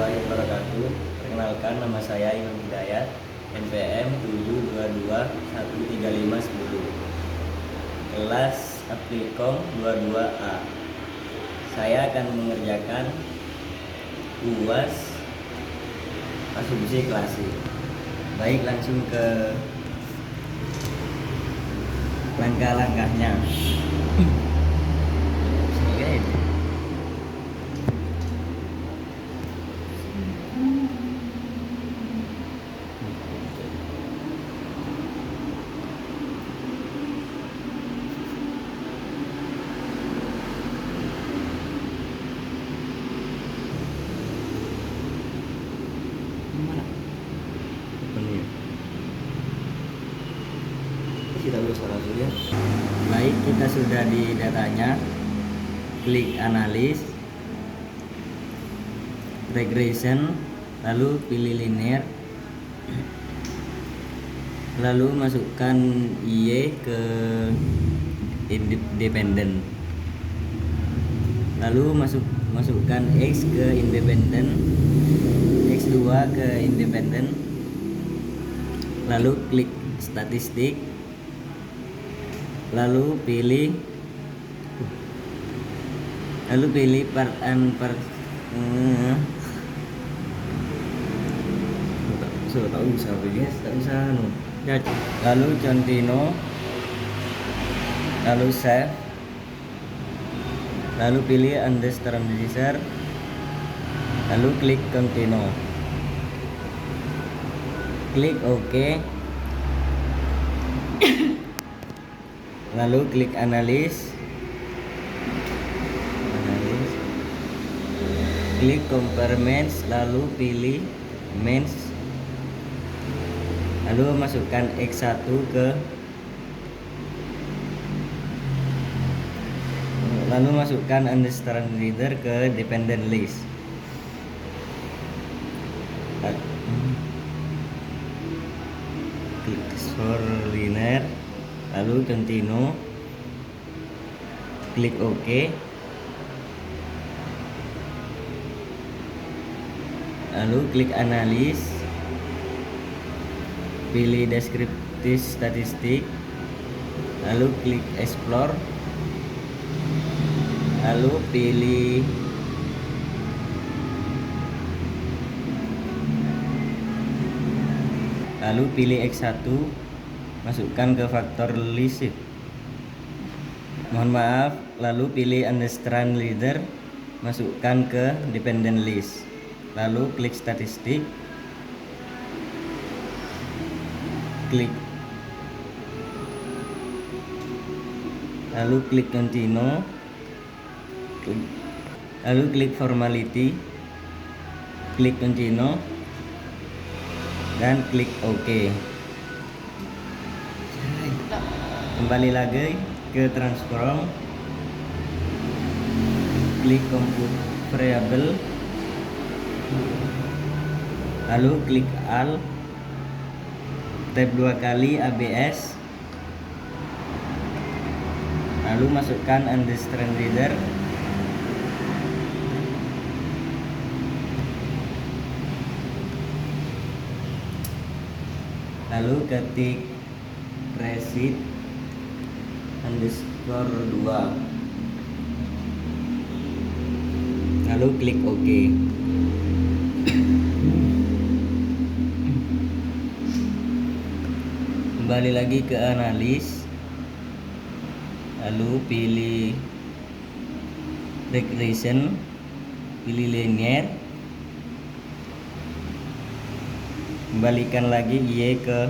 warahmatullahi wabarakatuh. Perkenalkan, nama saya Imam Hidayat, NPM 722135110, kelas Aplikong 22A. Saya akan mengerjakan UAS asumsi klasik. Baik, langsung ke langkah-langkahnya. Kita urus dulu ya. Baik, kita sudah di datanya. Klik analis, regression, lalu pilih linear, lalu masukkan Y ke independen, lalu masukkan X ke independen, X2 ke independen, lalu klik statistik, lalu pilih part and part. Tak usah guys, tak usah ya. Lalu continue, lalu save, lalu pilih understand user, lalu klik continue, klik OK, lalu klik analis, klik compare mains, lalu pilih mains, lalu masukkan X1 lalu masukkan understand reader ke dependent list. Klik for linear, lalu continue, klik OK, lalu klik analis, pilih deskriptif statistik, lalu klik explore, lalu pilih X1, masukkan ke faktor list. Mohon maaf, lalu pilih understand leader, masukkan ke dependent list, lalu klik statistik, lalu klik continue, lalu klik formality, klik continue, dan klik OK. Kembali lagi ke transform, klik compute variable, lalu klik Alt, tab 2 kali ABS, lalu masukkan understand reader, lalu ketik preset underscore 2, lalu klik OK. Kembali lagi ke analis, lalu pilih regression, pilih linear, kembalikan lagi Y ke,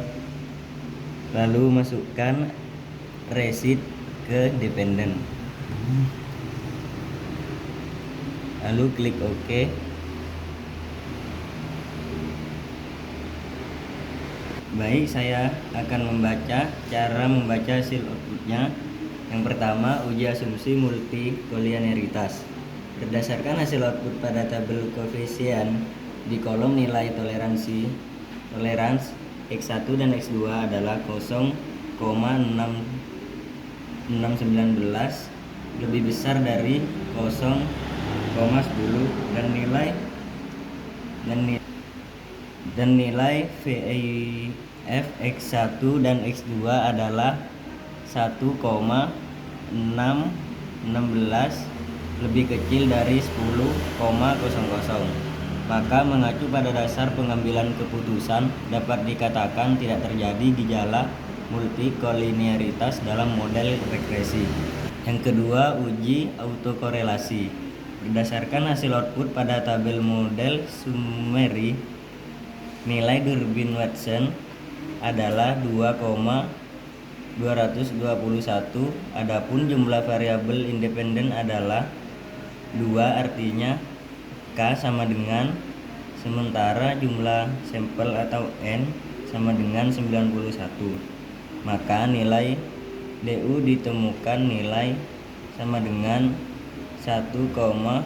lalu masukkan resit ke dependent, lalu klik OK. Baik, saya akan cara membaca hasil outputnya. Yang pertama, uji asumsi multikolinearitas. Berdasarkan hasil output pada tabel koefisien di kolom nilai toleransi X1 dan X2 adalah 0,6619 lebih besar dari 0,10 dan nilai dan nilai VIF X1 dan X2 adalah 1,616 lebih kecil dari 10,00. Maka mengacu pada dasar pengambilan keputusan dapat dikatakan tidak terjadi gejala multikolinearitas dalam model regresi. Yang kedua, uji autokorelasi. Berdasarkan hasil output pada tabel model summary, nilai Durbin-Watson adalah 2,221, adapun jumlah variabel independen adalah 2, artinya K sama dengan, sementara jumlah sampel atau N sama dengan 91. Maka nilai DU ditemukan nilai sama dengan 1,7040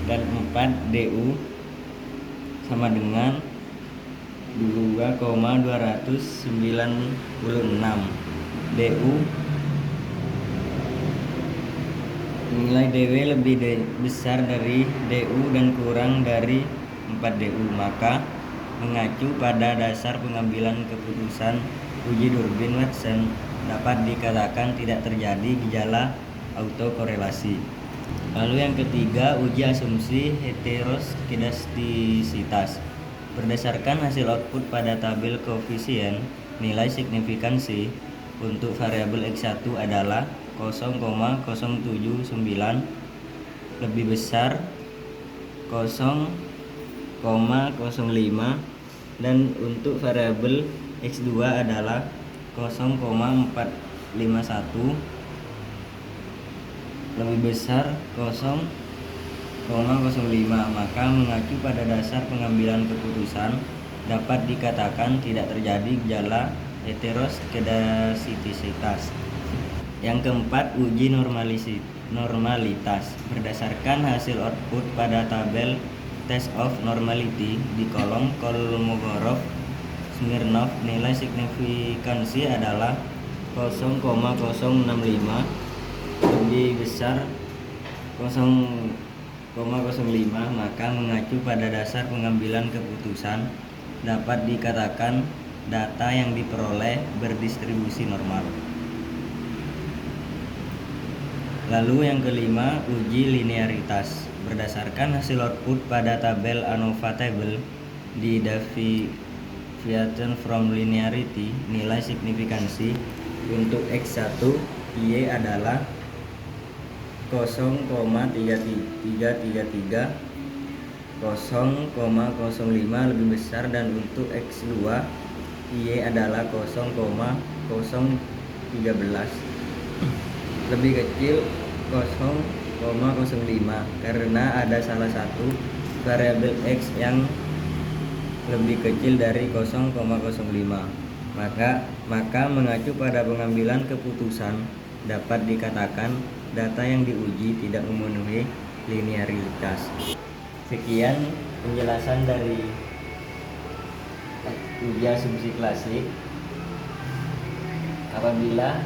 dan 4 DU sama dengan 2,296 DU. Nilai DW lebih besar dari DU dan kurang dari 4 DU, maka mengacu pada dasar pengambilan keputusan uji Durbin-Watson dapat dikatakan tidak terjadi gejala autokorelasi. Lalu yang ketiga, uji asumsi heteroskedastisitas. Berdasarkan hasil output pada tabel koefisien, nilai signifikansi untuk variabel X1 adalah 0,079 lebih besar 0,05 dan untuk variabel X2 adalah 0,451 lebih besar 0,05. Maka mengacu pada dasar pengambilan keputusan dapat dikatakan tidak terjadi gejala heteroskedastisitas. Yang keempat, uji normalitas. Berdasarkan hasil output pada tabel test of normality di kolom Kolmogorov-Smirnov, nilai signifikansi adalah 0,065 lebih besar 0,05. Maka mengacu pada dasar pengambilan keputusan dapat dikatakan data yang diperoleh berdistribusi normal. Lalu yang kelima, uji linearitas. Berdasarkan hasil output pada tabel ANOVA table di deviation from linearity, nilai signifikansi untuk X1 Y adalah 0,3333, 0,05 lebih besar, dan untuk X2 Y adalah 0,013 lebih kecil 0,05 karena ada salah satu variabel X yang lebih kecil dari 0,05. Maka mengacu pada pengambilan keputusan dapat dikatakan data yang diuji tidak memenuhi linearitas. Sekian penjelasan dari uji asumsi klasik. Apabila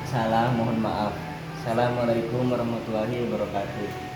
salah, mohon maaf. Assalamualaikum warahmatullahi wabarakatuh.